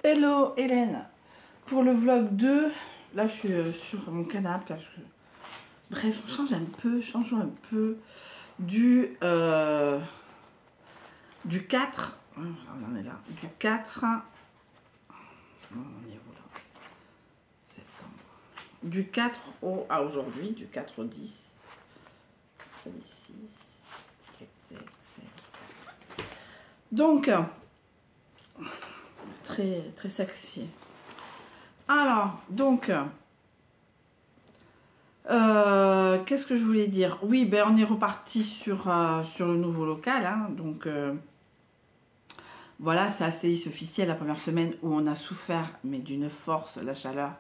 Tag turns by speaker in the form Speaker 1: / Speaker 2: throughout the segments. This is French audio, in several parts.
Speaker 1: Hello Hélène, pour le vlog 2, là je suis sur mon canapé parce que... Bref, changeons un peu du 4, on en est là, du 4, on est où là, septembre, du 4 à aujourd'hui, du 4 au 10, 6, donc, très sexy. Alors, donc, qu'est-ce que je voulais dire? Oui, ben on est reparti sur le nouveau local, hein, donc voilà, c'est assez officiel la première semaine où on a souffert, mais d'une force, la chaleur.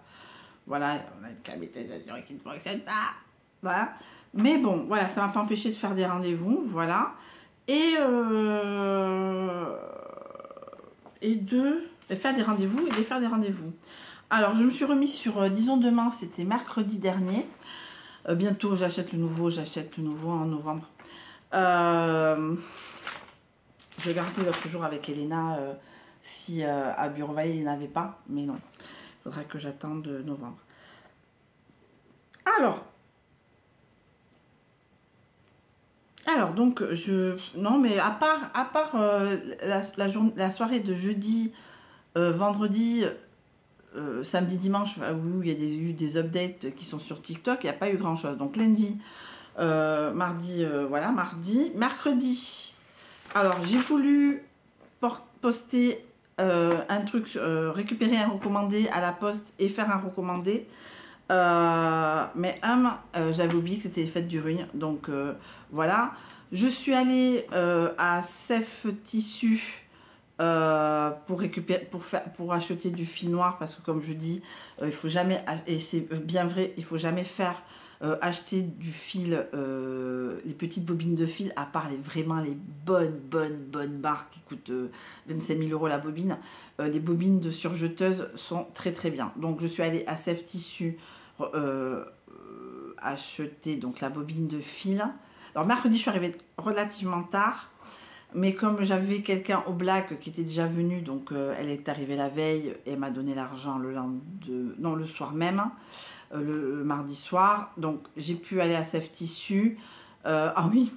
Speaker 1: Voilà, on a une climatisation qui ne fonctionne pas. Voilà. Mais bon, voilà, ça m'a pas empêché de faire des rendez-vous, voilà. Et de faire des rendez-vous et de faire des rendez-vous. Alors, je me suis remise sur, disons demain, c'était mercredi dernier. Bientôt, j'achète le nouveau en novembre. Je vais garder l'autre jour avec Elena si à Bureau-Valle, il n'avait pas. Mais non, il faudra que j'attende novembre. Alors, donc, non, mais à part la soirée de jeudi, vendredi, samedi, dimanche, où il y a eu des updates qui sont sur TikTok, il n'y a pas eu grand chose. Donc lundi, mardi, voilà, mardi, mercredi. Alors j'ai voulu poster un truc, récupérer un recommandé à la poste et faire un recommandé. Mais j'avais oublié que c'était les fêtes du Rhugne, donc voilà. Je suis allée à Sef Tissu pour acheter du fil noir, parce que comme je dis, il faut jamais, et c'est bien vrai, il faut jamais faire acheter du fil, les petites bobines de fil, à part vraiment les bonnes marques qui coûtent 25 000 € la bobine. Les bobines de surjeteuse sont très bien. Donc je suis allée à Sef Tissu acheter donc la bobine de fil. Alors mercredi je suis arrivée relativement tard, mais comme j'avais quelqu'un au black qui était déjà venu, donc elle est arrivée la veille et elle m'a donné l'argent le soir même, le mardi soir. Donc j'ai pu aller à Sef Tissu. Ah oui.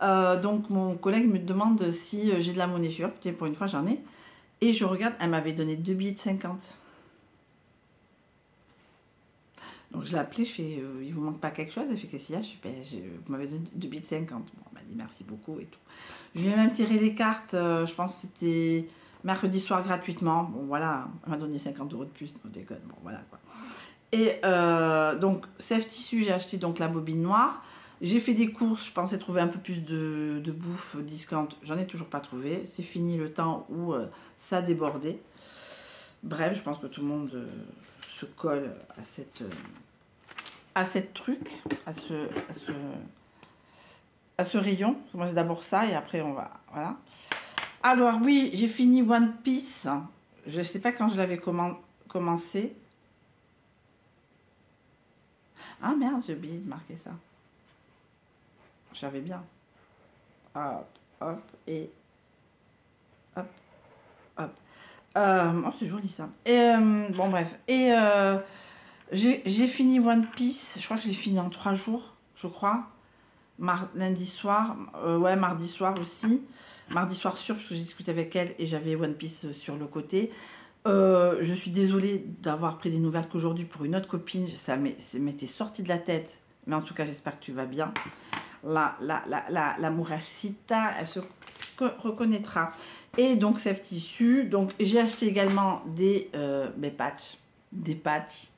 Speaker 1: Donc mon collègue me demande si j'ai de la monnaie. Je suis putain, pour une fois j'en ai. Et je regarde, elle m'avait donné 2 billets de 50. Donc je l'ai appelé, je fais il vous manque pas quelque chose? Elle fait qu'est-ce qu'il y a? Je fais vous m'avez donné 2 billets de 50. Bon, elle m'a dit merci beaucoup et tout. Je lui ai même tiré des cartes, je pense que c'était mercredi soir gratuitement. Bon voilà, elle m'a donné 50 € de plus, on déconne, bon voilà quoi. Et donc Sef Tissu, j'ai acheté donc la bobine noire. J'ai fait des courses, je pensais trouver un peu plus de bouffe discount. J'en ai toujours pas trouvé. C'est fini le temps où ça débordait. Bref, je pense que tout le monde se colle à cette truc, à ce rayon. Moi c'est d'abord ça et après on va, voilà. Alors oui, j'ai fini One Piece. Je sais pas quand je l'avais commencé. Ah merde, j'ai oublié de marquer ça. J'avais bien. Hop, hop et hop, hop. Oh, c'est joli ça. Et bon bref. Et j'ai fini One Piece. Je crois que je l'ai fini en 3 jours, je crois. Lundi soir, ouais, mardi soir aussi. Mardi soir sûr, parce que j'ai discuté avec elle et j'avais One Piece sur le côté. Je suis désolée d'avoir pris des nouvelles qu'aujourd'hui pour une autre copine. Ça m'était sorti de la tête. Mais en tout cas, j'espère que tu vas bien. La Muracita, elle se reconnaîtra. Et donc, Sef Tissu. Donc, j'ai acheté également des patchs. Des patchs.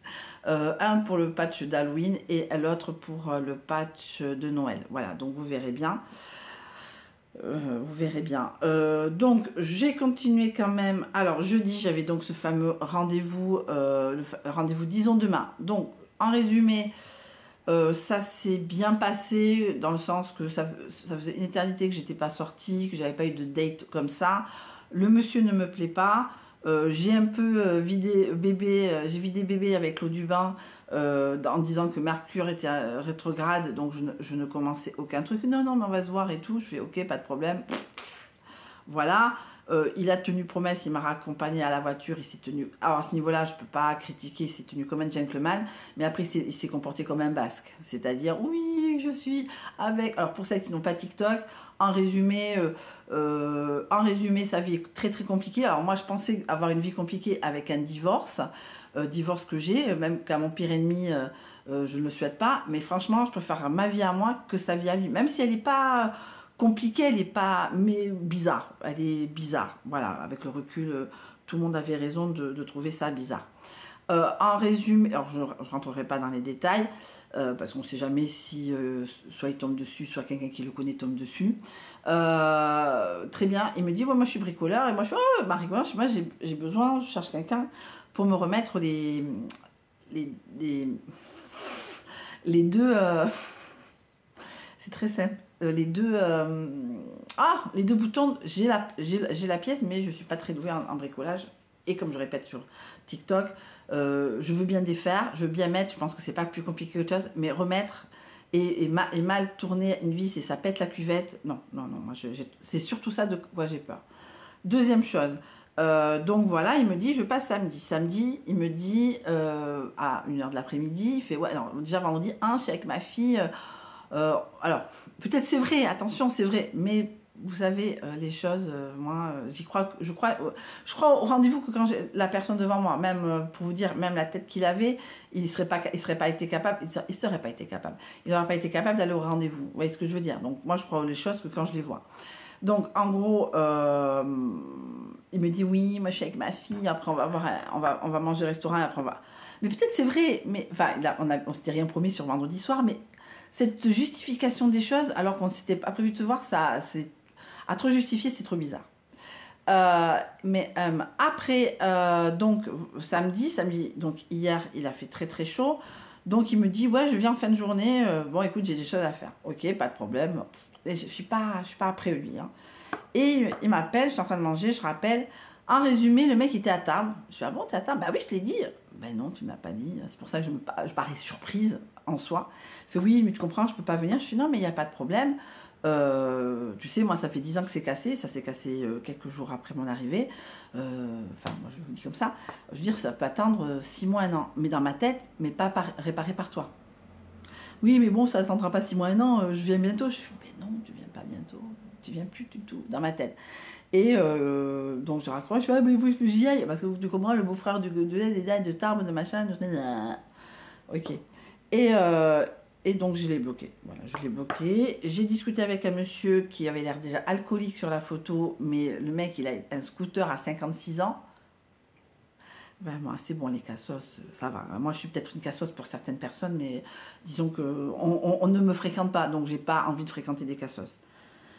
Speaker 1: Un pour le patch d'Halloween et l'autre pour le patch de Noël. Voilà, donc vous verrez bien. Vous verrez bien. Donc, j'ai continué quand même. Alors, jeudi, j'avais donc ce fameux rendez-vous, rendez-vous disons demain. Donc, en résumé, ça s'est bien passé dans le sens que ça faisait une éternité que j'étais pas sortie, que j'avais pas eu de date comme ça. Le monsieur ne me plaît pas. J'ai un peu vidé bébé avec l'eau du bain en disant que Mercure était rétrograde, donc je ne commençais aucun truc. Non, mais on va se voir et tout. Je fais ok, pas de problème. Voilà. Il a tenu promesse, il m'a raccompagné à la voiture, il s'est tenu... Alors à ce niveau-là, je ne peux pas critiquer, il s'est tenu comme un gentleman, mais après il s'est comporté comme un basque. C'est-à-dire, oui, je suis avec... Alors pour celles qui n'ont pas TikTok, en résumé, sa vie est très très compliquée. Alors moi, je pensais avoir une vie compliquée avec un divorce, divorce que j'ai, même qu'à mon pire ennemi, je ne le souhaite pas. Mais franchement, je préfère ma vie à moi que sa vie à lui, même si elle n'est pas compliquée, elle n'est pas, mais bizarre. Elle est bizarre. Voilà, avec le recul, tout le monde avait raison de trouver ça bizarre. En résumé, alors je ne rentrerai pas dans les détails, parce qu'on ne sait jamais si soit il tombe dessus, soit quelqu'un qui le connaît tombe dessus. Très bien, il me dit, ouais, moi je suis bricoleur, et moi je suis, oh, bah, bricoleur, moi j'ai besoin, je cherche quelqu'un pour me remettre les deux, c'est très simple, les deux boutons, j'ai la pièce, mais je ne suis pas très douée en bricolage, et comme je répète sur TikTok, je veux bien défaire, je veux bien mettre, je pense que c'est pas plus compliqué qu'autre chose, mais remettre et mal tourner une vis et ça pète la cuvette, non, moi c'est surtout ça de quoi j'ai peur. Deuxième chose, donc voilà, il me dit, je passe samedi. Samedi, il me dit, à 1h de l'après-midi, il fait, ouais, non, déjà vendredi, je suis avec ma fille, alors, peut-être c'est vrai, attention, c'est vrai, mais vous savez, les choses, moi, je crois au rendez-vous que quand j'ai la personne devant moi, même pour vous dire, même la tête qu'il avait, il n'aurait pas été capable d'aller au rendez-vous. Vous voyez ce que je veux dire? Donc, moi, je crois les choses que quand je les vois. Donc, en gros, il me dit, oui, moi, je suis avec ma fille, après, on va manger au restaurant, après, on va... Mais peut-être c'est vrai, mais, enfin, on s'était rien promis sur vendredi soir, mais cette justification des choses, alors qu'on ne s'était pas prévu de se voir, ça, c'est... À trop justifier, c'est trop bizarre. Mais après, donc samedi, donc hier, il a fait très très chaud. Donc il me dit, ouais, je viens en fin de journée. Bon, écoute, j'ai des choses à faire. Ok, pas de problème. Et je suis pas après lui. Hein. Et il m'appelle, je suis en train de manger, je rappelle. En résumé, le mec était à table. Je suis, ah bon, t'es à table? Bah oui, je te l'ai dit. Ben non, tu ne m'as pas dit. C'est pour ça que je parais surprise en soi. Il fait, oui, mais tu comprends, je ne peux pas venir. Je suis, non, mais il n'y a pas de problème. Tu sais, moi, ça fait 10 ans que c'est cassé. Ça s'est cassé quelques jours après mon arrivée. Enfin, moi, je vous dis comme ça. Je veux dire, ça peut attendre 6 mois, 1 an. Mais dans ma tête, mais pas réparé par toi. Oui, mais bon, ça attendra pas 6 mois, 1 an. Je viens bientôt. Je fais, mais non, tu viens pas bientôt. Tu viens plus du tout, dans ma tête. Et donc je raccroche, je fais, ah, mais il faut que j'y aille, parce que tu comprends, le beau-frère de l'aide, de Tarbes, de machin, ok. Et donc je l'ai bloqué, voilà, je l'ai bloqué. J'ai discuté avec un monsieur qui avait l'air déjà alcoolique sur la photo, mais le mec, il a un scooter à 56 ans. Vraiment, c'est bon, les cassos, ça va. Moi, je suis peut-être une cassos pour certaines personnes, mais disons qu'on ne me fréquente pas, donc j'ai pas envie de fréquenter des cassos.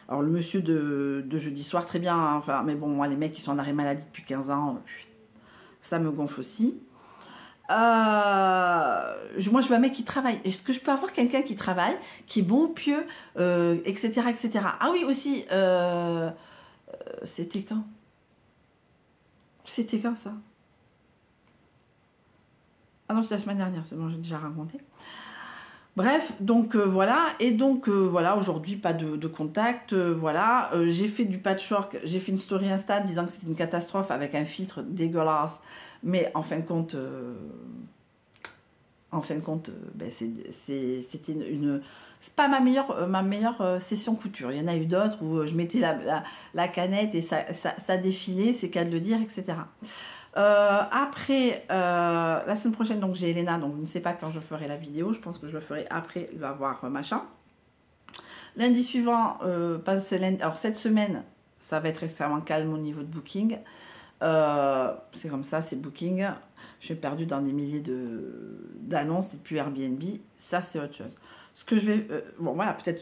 Speaker 1: Alors, le monsieur de jeudi soir, très bien, hein, enfin, mais bon, moi, les mecs qui sont en arrêt maladie depuis 15 ans, ça me gonfle aussi. Moi, je veux un mec qui travaille. Est-ce que je peux avoir quelqu'un qui travaille, qui est bon, pieux, etc., etc. Ah oui, aussi, c'était quand? C'était quand, ça? Ah non, c'était la semaine dernière, c'est bon, j'ai déjà raconté. Bref, donc voilà, et donc voilà, aujourd'hui pas de contact, voilà, j'ai fait du patchwork, j'ai fait une story Insta disant que c'était une catastrophe avec un filtre dégueulasse, mais en fin de compte, ben, c'était c'est pas ma meilleure session couture, il y en a eu d'autres où je mettais la canette et ça défilait, c'est qu'à de le dire, etc. Après, la semaine prochaine, donc j'ai Elena, donc je ne sais pas quand je ferai la vidéo, je pense que je le ferai après avoir machin. Lundi suivant, alors cette semaine, ça va être extrêmement calme au niveau de booking. C'est comme ça, c'est booking. Je suis perdue dans des milliers d'annonces et puis Airbnb, ça c'est autre chose. Ce que je vais, bon voilà, peut-être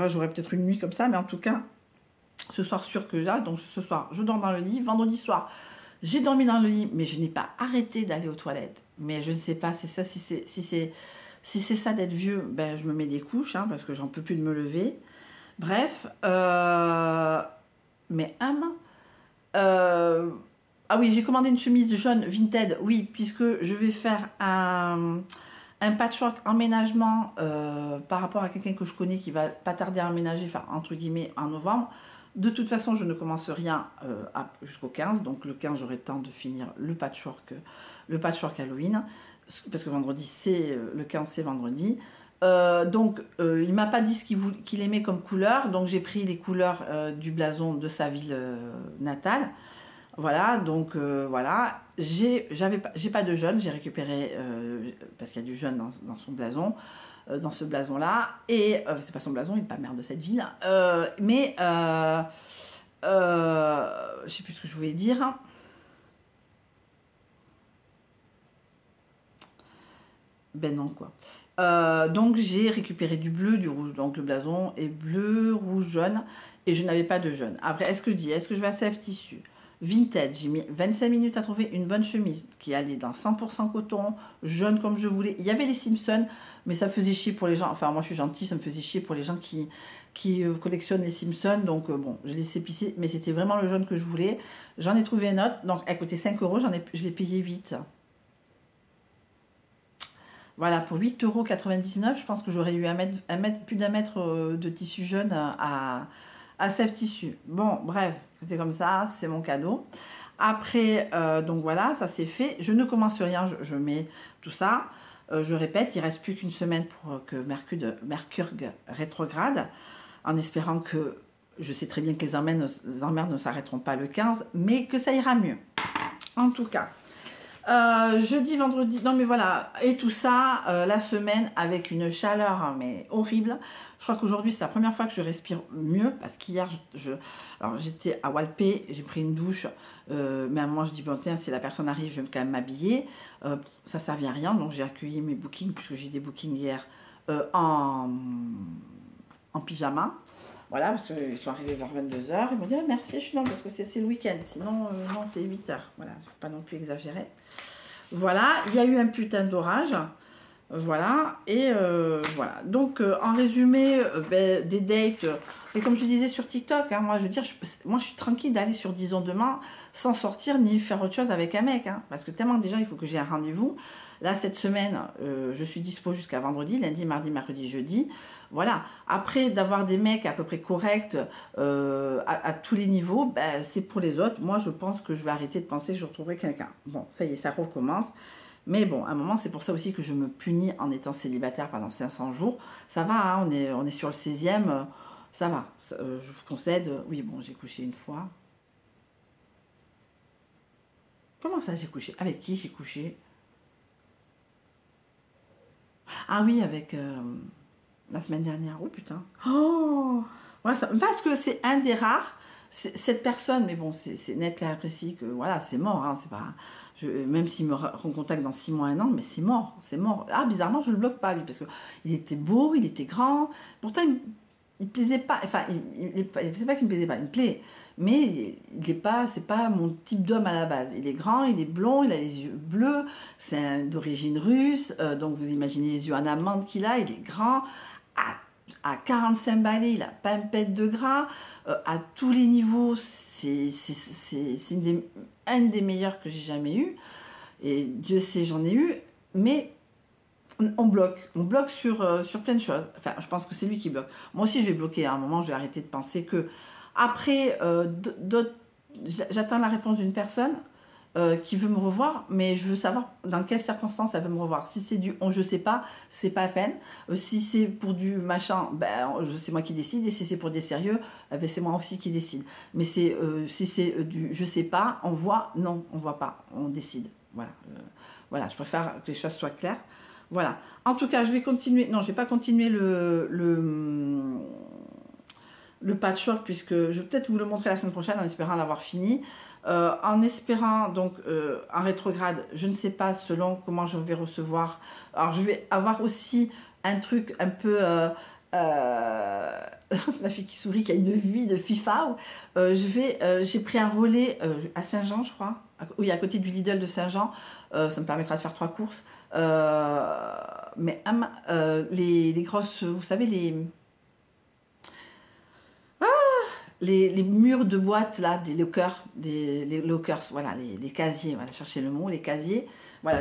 Speaker 1: j'aurai peut-être une nuit comme ça, mais en tout cas, ce soir sûr que j'ai, donc ce soir je dors dans le lit, vendredi soir. J'ai dormi dans le lit, mais je n'ai pas arrêté d'aller aux toilettes. Mais je ne sais pas, c'est ça, si c'est ça d'être vieux, ben je me mets des couches, hein, parce que j'en peux plus de me lever. Bref, mais ah oui, j'ai commandé une chemise jaune Vinted, oui, puisque je vais faire un patchwork emménagement par rapport à quelqu'un que je connais qui va pas tarder à emménager, enfin entre guillemets en novembre. De toute façon, je ne commence rien jusqu'au 15. Donc le 15, j'aurai le temps de finir le patchwork Halloween. Parce que vendredi, le 15, c'est vendredi. Donc, il m'a pas dit ce qu'il aimait comme couleur. Donc, j'ai pris les couleurs du blason de sa ville natale. Voilà, donc voilà. J'ai pas de jaune. J'ai récupéré, parce qu'il y a du jaune dans son blason. Dans ce blason là et c'est pas son blason, il n'est pas maire de cette ville, mais je sais plus ce que je voulais dire. Ben non quoi. Donc j'ai récupéré du bleu, du rouge, donc le blason est bleu, rouge, jaune et je n'avais pas de jaune. Après est-ce que je vais à Sèvres Tissu Vintage, j'ai mis 25 minutes à trouver une bonne chemise qui allait dans 100% coton, jaune comme je voulais. Il y avait les Simpsons, mais ça me faisait chier pour les gens. Enfin, moi je suis gentille, ça me faisait chier pour les gens qui collectionnent les Simpsons. Donc bon, je les ai pissés, mais c'était vraiment le jaune que je voulais. J'en ai trouvé une autre, donc elle coûtait 5 euros, je l'ai payé 8. Voilà, pour 8,99 €, je pense que j'aurais eu plus d'un mètre de tissu jaune à Sèvres Tissu. Bon, bref, c'est comme ça, c'est mon cadeau. Après, donc voilà, ça c'est fait. Je ne commence rien, je mets tout ça. Je répète, il ne reste plus qu'une semaine pour que Mercure rétrograde, en espérant que, je sais très bien que les emmerdes ne s'arrêteront pas le 15, mais que ça ira mieux. En tout cas. Jeudi, vendredi, non mais voilà, et tout ça, la semaine avec une chaleur mais horrible. Je crois qu'aujourd'hui c'est la première fois que je respire mieux parce qu'hier alors j'étais à Walpé, j'ai pris une douche, mais à un moment je dis bon tiens si la personne arrive je vais quand même m'habiller, ça servait à rien donc j'ai accueilli mes bookings puisque j'ai des bookings hier en pyjama. Voilà, parce qu'ils sont arrivés vers 22 h. Ils m'ont dit ah, merci, je suis non, parce que c'est le week-end. Sinon, non, c'est 8 h. Voilà, il ne faut pas non plus exagérer. Voilà, il y a eu un putain d'orage. Voilà, et voilà. Donc, en résumé, des dates. Et comme je disais sur TikTok, hein, moi, je veux dire, moi, je suis tranquille d'aller sur Disons Demain sans sortir ni faire autre chose avec un mec. Hein, parce que tellement déjà, il faut que j'ai un rendez-vous. Là, cette semaine, je suis dispo jusqu'à vendredi, lundi, mardi, mercredi, jeudi. Voilà. Après, d'avoir des mecs à peu près corrects à tous les niveaux, ben, c'est pour les autres. Moi, je pense que je vais arrêter de penser que je retrouverai quelqu'un. Bon, ça y est, ça recommence. Mais bon, à un moment, c'est pour ça aussi que je me punis en étant célibataire pendant 500 jours. Ça va, hein, on est sur le 16e, ça va. Je vous concède. Oui, bon, j'ai couché une fois. Comment ça, j'ai couché? Avec qui j'ai couché? Ah oui, avec la semaine dernière. Oh putain. Oh voilà, parce que c'est un des rares. Cette personne, mais bon, c'est net, clair et précis que voilà, c'est mort. Hein, c'est pas, même s'il me recontacte dans 6 mois, 1 an, mais c'est mort, c'est mort. Ah, bizarrement, je le bloque pas lui, parce que il était beau, il était grand. Pourtant, il plaisait pas. Enfin, c'est pas qu'il me plaisait pas, il me plaît. Mais il est pas, c'est pas mon type d'homme à la base. Il est grand, il est blond, il a les yeux bleus, c'est d'origine russe. Donc vous imaginez les yeux en amande qu'il a, il est grand. À 45 balais, il a pas une pète de gras. À tous les niveaux, c'est un des meilleurs que j'ai jamais eu. Et Dieu sait, j'en ai eu. Mais on bloque sur plein de choses. Enfin, je pense que c'est lui qui bloque. Moi aussi, je vais bloquer. À un moment, je vais arrêter de penser que... Après, j'attends la réponse d'une personne qui veut me revoir, mais je veux savoir dans quelles circonstances elle veut me revoir. Si c'est du je sais pas, c'est pas à peine. Si c'est pour du machin, ben, c'est moi qui décide. Et si c'est pour des sérieux, ben, c'est moi aussi qui décide. Mais si c'est du je sais pas, on voit, non, on voit pas, on décide. Voilà, voilà, je préfère que les choses soient claires. Voilà. En tout cas, je vais continuer. Non, je vais pas continuer le patchwork puisque je vais peut-être vous le montrer la semaine prochaine en espérant l'avoir fini. En espérant, donc, en rétrograde, je ne sais pas selon comment je vais recevoir. Alors, je vais avoir aussi un truc un peu... la fille qui sourit, qui a une vie de FIFA. J'ai pris un relais à Saint-Jean, je crois. Oui, à côté du Lidl de Saint-Jean. Ça me permettra de faire 3 courses. Mais les grosses, vous savez, les murs de boîte là, des lockers, les lockers, voilà, les casiers, voilà, chercher le mot, les casiers. Voilà,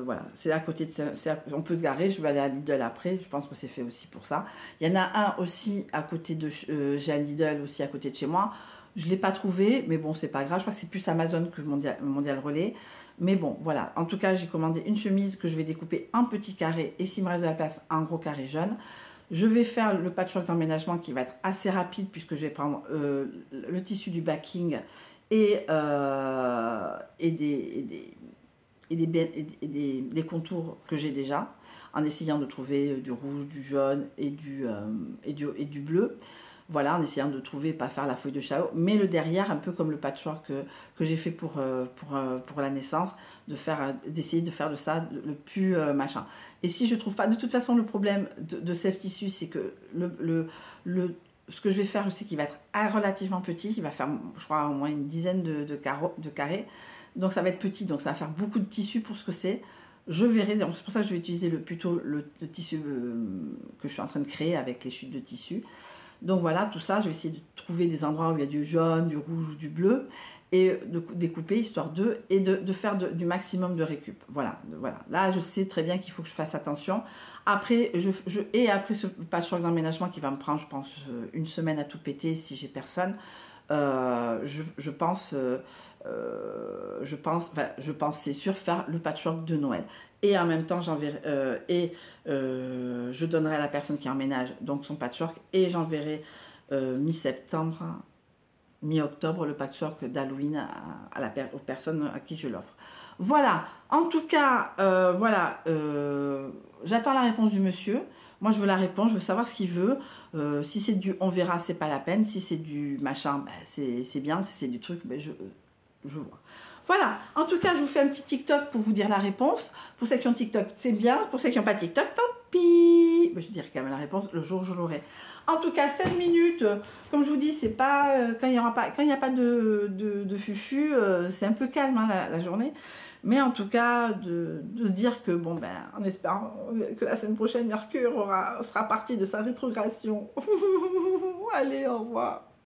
Speaker 1: voilà, c'est à côté de ça, on peut se garer, je vais aller à Lidl après, je pense que c'est fait aussi pour ça. Il y en a un aussi à côté de, j'ai un Lidl aussi à côté de chez moi. Je ne l'ai pas trouvé, mais bon, c'est pas grave, je crois que c'est plus Amazon que Mondial Relais. Mais bon, voilà, en tout cas, j'ai commandé une chemise que je vais découper en petits carrés et s'il me reste de la place, un gros carré jaune. Je vais faire le patchwork d'emménagement qui va être assez rapide puisque je vais prendre le tissu du backing et des contours que j'ai déjà en essayant de trouver du rouge, du jaune et du bleu. Voilà, en essayant de trouver, pas faire la feuille de chao, mais le derrière, un peu comme le patchwork que j'ai fait pour la naissance, d'essayer de faire de ça le plus machin. Et si je trouve pas, de toute façon, le problème de ce tissu, c'est que ce que je vais faire, je sais qu'il va être relativement petit, il va faire, je crois, au moins une dizaine de carrés, donc ça va être petit, donc ça va faire beaucoup de tissu pour ce que c'est. Je verrai, c'est pour ça que je vais utiliser plutôt le tissu que je suis en train de créer avec les chutes de tissu. Donc voilà, tout ça, je vais essayer de trouver des endroits où il y a du jaune, du rouge ou du bleu et de découper histoire de faire du maximum de récup. Voilà. Là, je sais très bien qu'il faut que je fasse attention. Après, après ce patchwork d'emménagement qui va me prendre, je pense, une semaine à tout péter si j'ai personne, je pense, c'est sûr, faire le patchwork de Noël. Et en même temps, je donnerai à la personne qui emménage donc son patchwork et j'enverrai mi-septembre, mi-octobre le patchwork d'Halloween aux personnes à qui je l'offre. Voilà, en tout cas, j'attends la réponse du monsieur. Moi, je veux la réponse, je veux savoir ce qu'il veut. Si c'est du on verra, c'est pas la peine. Si c'est du machin, ben, c'est bien. Si c'est du truc, ben, je vois. Voilà, en tout cas, je vous fais un petit TikTok pour vous dire la réponse. Pour ceux qui ont TikTok, c'est bien. Pour ceux qui n'ont pas TikTok, tant pis. Ben, je dirai quand même la réponse le jour où je l'aurai. En tout cas, 7 minutes, comme je vous dis, c'est pas quand il n'y a pas de fufu, c'est un peu calme hein, la journée. Mais en tout cas, de se dire que, bon, ben, en espérant que la semaine prochaine, Mercure sera parti de sa rétrogradation. Allez, au revoir.